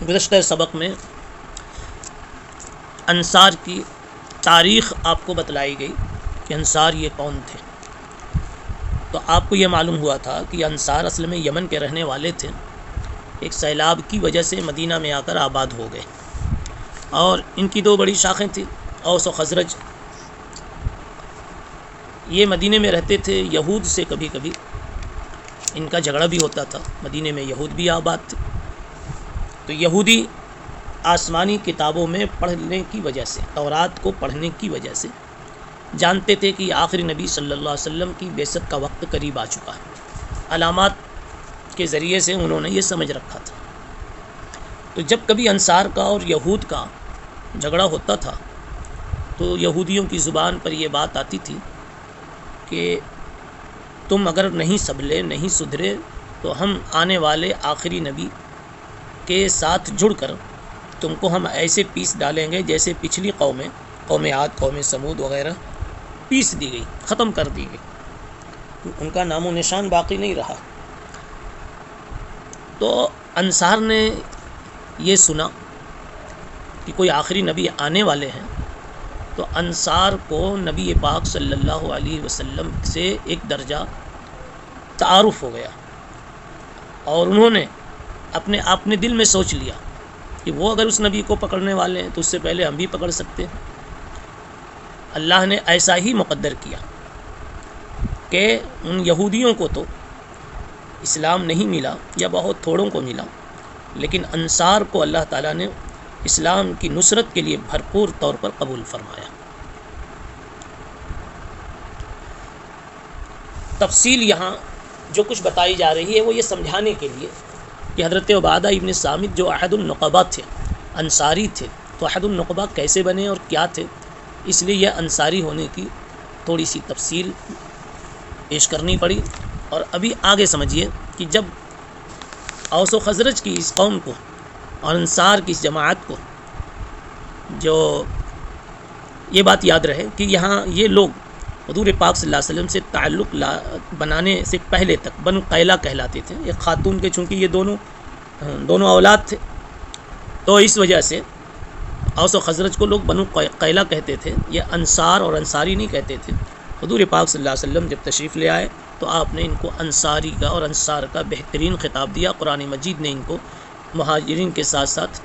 گزشتہ سبق میں انصار کی تاریخ آپ کو بتلائی گئی کہ انصار یہ کون تھے. تو آپ کو یہ معلوم ہوا تھا کہ انصار اصل میں یمن کے رہنے والے تھے. ایک سیلاب کی وجہ سے مدینہ میں آ کر آباد ہو گئے اور ان کی دو بڑی شاخیں تھیں، اوس و خزرج. یہ مدینے میں رہتے تھے. یہود سے کبھی کبھی ان کا جھگڑا بھی ہوتا تھا. مدینے میں یہود بھی آباد تھے. تو یہودی آسمانی کتابوں میں پڑھنے کی وجہ سے، تورات کو پڑھنے کی وجہ سے جانتے تھے کہ آخری نبی صلی اللہ علیہ وسلم کی بعثت کا وقت قریب آ چکا ہے. علامات کے ذریعے سے انہوں نے یہ سمجھ رکھا تھا. تو جب کبھی انصار کا اور یہود کا جھگڑا ہوتا تھا تو یہودیوں کی زبان پر یہ بات آتی تھی کہ تم اگر نہیں سنبھلے، نہیں سدھرے تو ہم آنے والے آخری نبی کے ساتھ جڑ کر تم کو ہم ایسے پیس ڈالیں گے جیسے پچھلی قومیں، قوم عاد، قوم سمود وغیرہ پیس دی گئی، ختم کر دی گئی، ان کا نام و نشان باقی نہیں رہا. تو انصار نے یہ سنا کہ کوئی آخری نبی آنے والے ہیں تو انصار کو نبی پاک صلی اللہ علیہ وسلم سے ایک درجہ تعارف ہو گیا اور انہوں نے اپنے دل میں سوچ لیا کہ وہ اگر اس نبی کو پکڑنے والے ہیں تو اس سے پہلے ہم بھی پکڑ سکتے ہیں. اللہ نے ایسا ہی مقدر کیا کہ ان یہودیوں کو تو اسلام نہیں ملا یا بہت تھوڑوں کو ملا، لیکن انصار کو اللہ تعالیٰ نے اسلام کی نصرت کے لیے بھرپور طور پر قبول فرمایا. تفصیل یہاں جو کچھ بتائی جا رہی ہے وہ یہ سمجھانے کے لیے کہ حضرت عبادہ ابن صامت جو احد النقبہ تھے، انصاری تھے، تو احد النقبہ کیسے بنے اور کیا تھے، اس لیے یہ انصاری ہونے کی تھوڑی سی تفصیل پیش کرنی پڑی. اور ابھی آگے سمجھیے کہ جب اوس و خزرج کی اس قوم کو اور انصار کی اس جماعت کو، جو یہ بات یاد رہے کہ یہاں یہ لوگ حضور پاک صلی اللہ علیہ وسلم سے تعلق بنانے سے پہلے تک بنو قیلہ کہلاتے تھے. ایک خاتون کے چونکہ یہ دونوں اولاد تھے تو اس وجہ سے اوس و خزرج کو لوگ بنو قیلہ کہتے تھے. یہ انصار اور انصاری نہیں کہتے تھے. حضور پاک صلی اللہ علیہ وسلم جب تشریف لے آئے تو آپ نے ان کو انصاری کا اور انصار کا بہترین خطاب دیا. قرآن مجید نے ان کو مہاجرین کے ساتھ ساتھ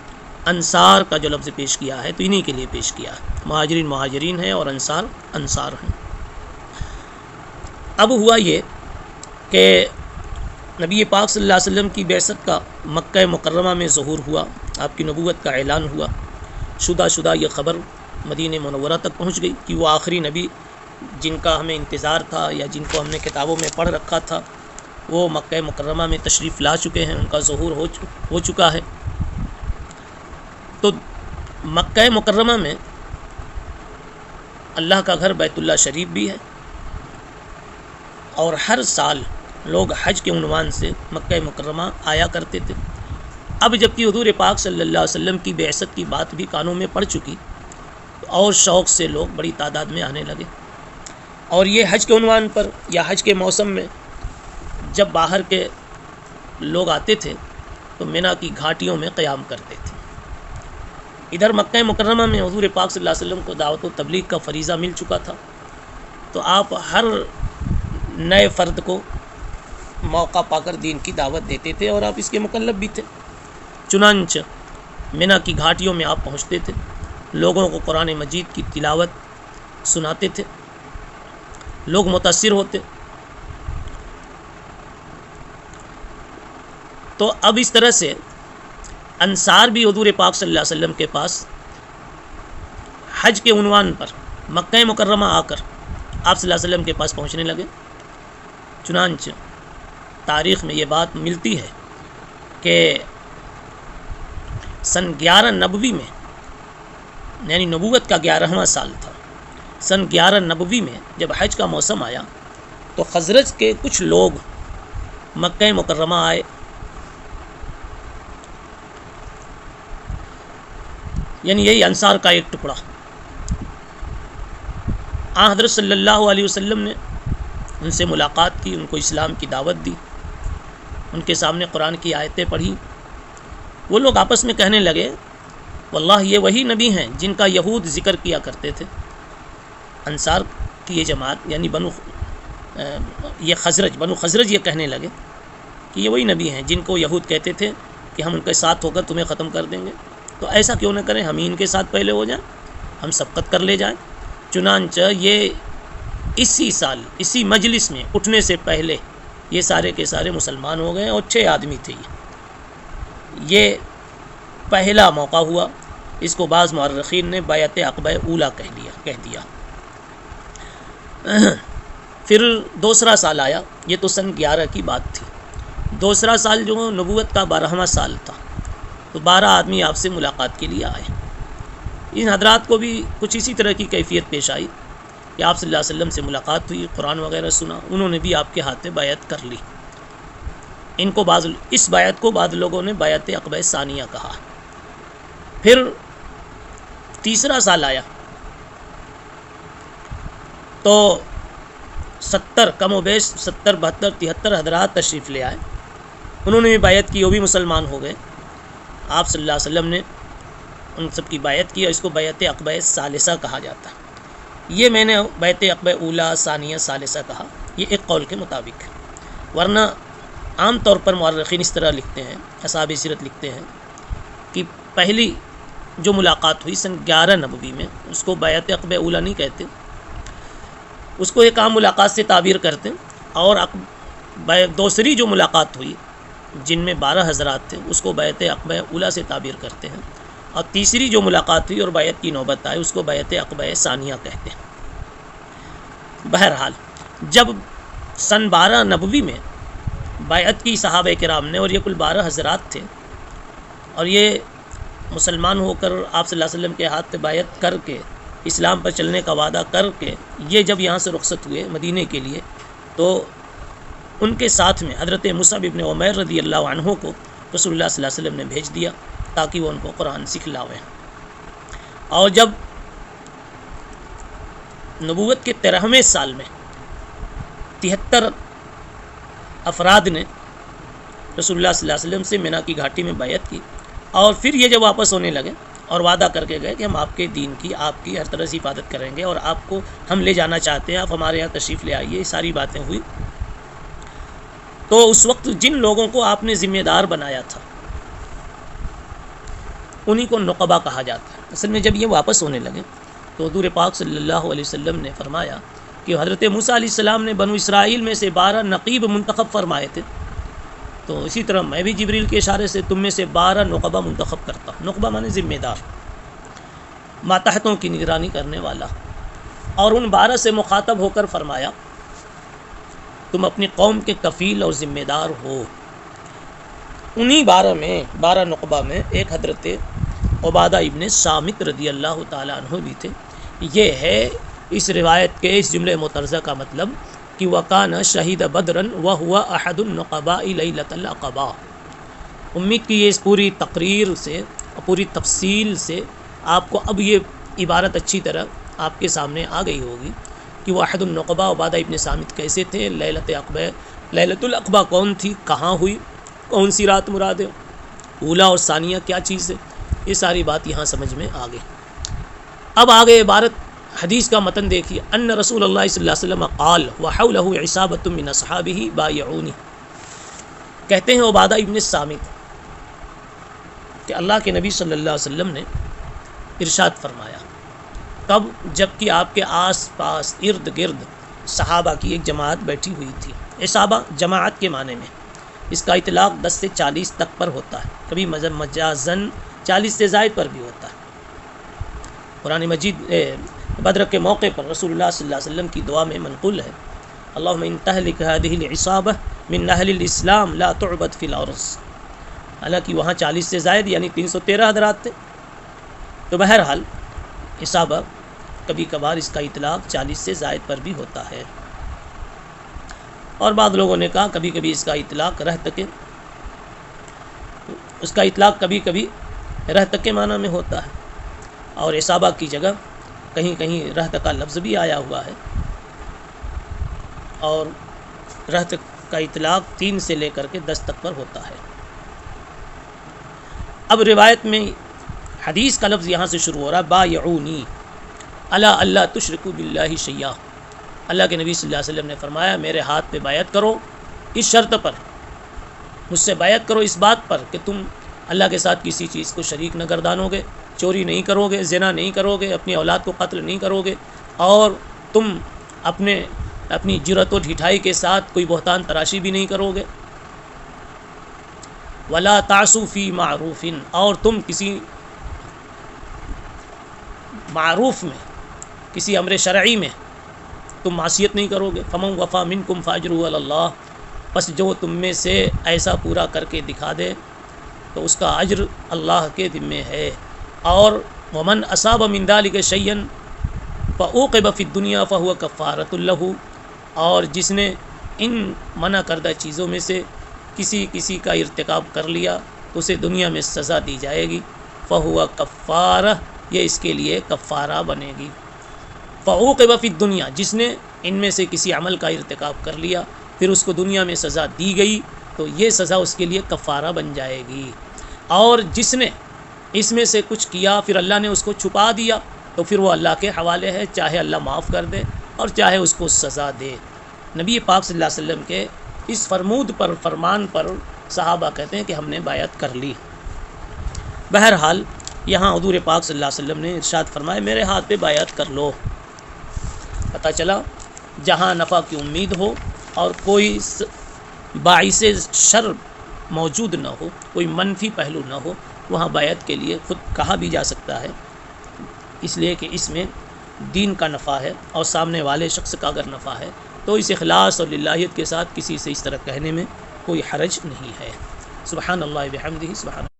انصار کا جو لفظ پیش کیا ہے تو انہی کے لیے پیش کیا ہے. مہاجرین مہاجرین ہیں اور انصار انصار ہیں. اب ہوا یہ کہ نبی پاک صلی اللہ علیہ وسلم کی بعثت کا مکہ مکرمہ میں ظہور ہوا، آپ کی نبوت کا اعلان ہوا. شدہ یہ خبر مدینہ منورہ تک پہنچ گئی کہ وہ آخری نبی جن کا ہمیں انتظار تھا یا جن کو ہم نے کتابوں میں پڑھ رکھا تھا وہ مکہ مکرمہ میں تشریف لا چکے ہیں، ان کا ظہور ہو چکا ہے. تو مکہ مکرمہ میں اللہ کا گھر بیت اللہ شریف بھی ہے اور ہر سال لوگ حج کے عنوان سے مکہ مکرمہ آیا کرتے تھے. اب جب کہ حضور پاک صلی اللہ علیہ وسلم کی بعثت کی بات بھی کانوں میں پڑ چکی تو اور شوق سے لوگ بڑی تعداد میں آنے لگے. اور یہ حج کے عنوان پر یا حج کے موسم میں جب باہر کے لوگ آتے تھے تو مینا کی گھاٹیوں میں قیام کرتے تھے. ادھر مکہ مکرمہ میں حضور پاک صلی اللہ علیہ وسلم کو دعوت و تبلیغ کا فریضہ مل چکا تھا تو آپ ہر نئے فرد کو موقع پا کر دین کی دعوت دیتے تھے اور آپ اس کے مکلف بھی تھے. چنانچہ مینا کی گھاٹیوں میں آپ پہنچتے تھے، لوگوں کو قرآن مجید کی تلاوت سناتے تھے، لوگ متاثر ہوتے. تو اب اس طرح سے انصار بھی حضور پاک صلی اللہ علیہ وسلم کے پاس حج کے عنوان پر مکہ مکرمہ آ کر آپ صلی اللہ علیہ وسلم کے پاس پہنچنے لگے. چنانچہ تاریخ میں یہ بات ملتی ہے کہ سن 11 نبوی میں، یعنی نبوت کا 11واں سال تھا، سن 11 نبوی میں جب حج کا موسم آیا تو خزرج کے کچھ لوگ مکہ مکرمہ آئے. یعنی یہی انصار کا ایک ٹکڑا. حضرت صلی اللہ علیہ وسلم نے ان سے ملاقات کی، ان کو اسلام کی دعوت دی، ان کے سامنے قرآن کی آیتیں پڑھی وہ لوگ آپس میں کہنے لگے واللہ یہ وہی نبی ہیں جن کا یہود ذکر کیا کرتے تھے. انصار کی یہ جماعت یعنی بنو خزرج یہ کہنے لگے کہ یہ وہی نبی ہیں جن کو یہود کہتے تھے کہ ہم ان کے ساتھ ہو کر تمہیں ختم کر دیں گے. تو ایسا کیوں نہ کریں, ہم ہی ان کے ساتھ پہلے ہو جائیں, ہم سبقت کر لے جائیں. چنانچہ یہ اسی سال اسی مجلس میں اٹھنے سے پہلے یہ سارے کے سارے مسلمان ہو گئے, اور 6 آدمی تھے. یہ پہلا موقع ہوا. اس کو بعض مورخین نے بیعت عقبہ اولیٰ کہہ دیا. پھر دوسرا سال آیا. یہ تو سن 11 کی بات تھی. دوسرا سال جو نبوت کا 12واں سال تھا, تو 12 آدمی آپ سے ملاقات کے لیے آئے. ان حضرات کو بھی کچھ اسی طرح کی کیفیت پیش آئی کہ آپ صلی اللہ علیہ وسلم سے ملاقات ہوئی, قرآن وغیرہ سنا, انہوں نے بھی آپ کے ہاتھ میں بیعت کر لی. ان کو اس بیعت کو بعض لوگوں نے بیعت عقبہ ثانیہ کہا. پھر تیسرا سال آیا تو 70 کم و بیش 70 72 73 حضرات تشریف لے آئے. انہوں نے بھی بیعت کی, وہ بھی مسلمان ہو گئے. آپ صلی اللہ علیہ وسلم نے ان سب کی بیعت کی, اور اس کو بیعت عقبہ ثالثہ کہا جاتا. یہ میں نے بیعت عقبہ اولیٰ ثانیہ ثالثہ کہا, یہ ایک قول کے مطابق. ورنہ عام طور پر مورخین اس طرح لکھتے ہیں, اصحاب سیرت لکھتے ہیں کہ پہلی جو ملاقات ہوئی سن 11 نبوی میں, اس کو بیعت عقبہ اولیٰ نہیں کہتے, اس کو ایک عام ملاقات سے تعبیر کرتے. اور دوسری جو ملاقات ہوئی جن میں 12 حضرات تھے, اس کو بیعت عقبہ اولیٰ سے تعبیر کرتے ہیں. اور تیسری جو ملاقات ہوئی اور بیعت کی نوبت آئی, اس کو بیعت عقبہ ثانیہ کہتے ہیں. بہرحال جب سن 12 نبوی میں بیعت کی صحابہ کرام نے, اور یہ کل 12 حضرات تھے, اور یہ مسلمان ہو کر آپ صلی اللہ علیہ وسلم کے ہاتھ پہ بیعت کر کے اسلام پر چلنے کا وعدہ کر کے یہ جب یہاں سے رخصت ہوئے مدینے کے لیے, تو ان کے ساتھ میں حضرت مصعب ابن عمیر رضی اللہ عنہ کو رسول اللہ صلی اللہ علیہ وسلم نے بھیج دیا تاکہ وہ ان کو قرآن سکھلاویں. اور جب نبوت کے 13ویں سال میں 73 افراد نے رسول اللہ صلی اللہ علیہ وسلم سے مینا کی گھاٹی میں بیعت کی, اور پھر یہ جب واپس ہونے لگے اور وعدہ کر کے گئے کہ ہم آپ کے دین کی, آپ کی ہر طرح سے حفاظت کریں گے, اور آپ کو ہم لے جانا چاہتے ہیں, آپ ہمارے یہاں تشریف لے آئیے, یہ ساری باتیں ہوئی. تو اس وقت جن لوگوں کو آپ نے ذمہ دار بنایا تھا انہی کو نقبہ کہا جاتا ہے. اصل میں جب یہ واپس ہونے لگے تو حضور پاک صلی اللہ علیہ وسلم نے فرمایا کہ حضرت موسیٰ علیہ السلام نے بنو اسرائیل میں سے 12 نقیب منتخب فرمائے تھے, تو اسی طرح میں بھی جبریل کے اشارے سے تم میں سے 12 نقبہ منتخب کرتا ہوں. نقبہ مانے ذمہ دار, ماتحتوں کی نگرانی کرنے والا. اور ان 12 سے مخاطب ہو کر فرمایا تم اپنی قوم کے کفیل اور ذمہ دار ہو. انہی 12 نقبہ میں ایک حضرت عبادہ ابن صامت رضی اللہ تعالیٰ عنہ بھی تھے. یہ ہے اس روایت کے اس جملے مترجمہ کا مطلب کہ وَكَانَ شَهِدَ بَدْرًا وَهُوَ أَحَدُ النُّقَبَاءِ لَيْلَةَ الْعَقَبَةِ. امید کی یہ اس پوری تقریر سے, پوری تفصیل سے آپ کو اب یہ عبارت اچھی طرح آپ کے سامنے آ گئی ہوگی کہ وہ احد النقبہ عبادہ ابن صامت کیسے تھے, لیلۃ عقبہ, لیلۃ العقبہ کون تھی, کہاں ہوئی, کون سی رات مراد ہے, اولیٰ اور ثانیہ کیا چیز ہے, یہ ساری بات یہاں سمجھ میں آ گئی. اب آگے عبارت حدیث کا متن دیکھیے. ان رسول اللہ صلی اللہ علیہ وسلم قال وحولہ عصابۃ من اصحابہ بایعونی. کہتے ہیں عبادہ ابن صامت کہ اللہ کے نبی صلی اللہ علیہ وسلم نے ارشاد فرمایا, کب, جب کہ آپ کے آس پاس ارد گرد صحابہ کی ایک جماعت بیٹھی ہوئی تھی. عصابہ جماعت کے معنی میں, اس کا اطلاق 10 سے 40 تک پر ہوتا ہے, کبھی مجازن 40 سے زائد پر بھی ہوتا ہے. قرآن مجید بدر کے موقع پر رسول اللہ صلی اللہ علیہ وسلم کی دعا میں منقول ہے اللہم ان تہلک هذه العصابہ من اہل الاسلام لا تعبد فی الارض. حالانکہ وہاں 40 سے زائد یعنی 313 حضرات تھے. تو بہرحال عصابہ کبھی کبھار اس کا اطلاق 40 سے زائد پر بھی ہوتا ہے. اور بعض لوگوں نے کہا کبھی کبھی اس کا اطلاق کبھی کبھی رہت کے معنی میں ہوتا ہے, اور عصابہ کی جگہ کہیں کہیں رہت کا لفظ بھی آیا ہوا ہے, اور رہت کا اطلاق 3 سے لے کر کے 10 تک پر ہوتا ہے. اب روایت میں حدیث کا لفظ یہاں سے شروع ہو رہا ہے، بایعونی الا اللہ تشرکوا باللہ شیئا۔ اللہ کے نبی صلی اللہ علیہ وسلم نے فرمایا میرے ہاتھ پہ بیعت کرو، اس شرط پر، مجھ سے بیعت کرو اس بات پر کہ تم اللہ کے ساتھ کسی چیز کو شریک نہ گردانو گے، چوری نہیں کرو گے، زنا نہیں کرو گے، اپنی اولاد کو قتل نہیں کرو گے، اور تم اپنی جرأت و ڈھٹائی کے ساتھ کوئی بہتان تراشی بھی نہیں کرو گے، ولا تعصوا فی معروف، اور تم کسی معروف میں، کسی امر شرعی میں تم معصیت نہیں کرو گے، فمن وفا منکم فاجرہ علی اللہ، پس جو تم میں سے ایسا پورا کر کے دکھا دے تو اس کا اجر اللہ کے ذمے ہے، اور ومن اصاب من ذلک شیئا فعوقب فی الدنیا فہو کفارۃ لہ، اور جس نے ان منع کردہ چیزوں میں سے کسی کا ارتکاب کر لیا تو اسے دنیا میں سزا دی جائے گی، فہو کفارہ، یہ اس کے لیے کفارہ بنے گی، فعوقب فی الدنیا، جس نے ان میں سے کسی عمل کا ارتکاب کر لیا پھر اس کو دنیا میں سزا دی گئی تو یہ سزا اس کے لیے کفارہ بن جائے گی، اور جس نے اس میں سے کچھ کیا پھر اللہ نے اس کو چھپا دیا تو پھر وہ اللہ کے حوالے ہے، چاہے اللہ معاف کر دے اور چاہے اس کو سزا دے۔ نبی پاک صلی اللہ علیہ وسلم کے اس فرمود پر، فرمان پر صحابہ کہتے ہیں کہ ہم نے بیعت کر لی۔ بہرحال یہاں حضور پاک صلی اللہ علیہ وسلم نے ارشاد فرمایا میرے ہاتھ پہ بیعت کر لو۔ پتہ چلا جہاں نفع کی امید ہو اور کوئی باعث شر موجود نہ ہو، کوئی منفی پہلو نہ ہو، وہاں بیعت کے لیے خود کہا بھی جا سکتا ہے، اس لیے کہ اس میں دین کا نفع ہے اور سامنے والے شخص کا اگر نفع ہے تو اس اخلاص اور للہیت کے ساتھ کسی سے اس طرح کہنے میں کوئی حرج نہیں ہے۔ سبحان اللہ بحمدہ، سبحان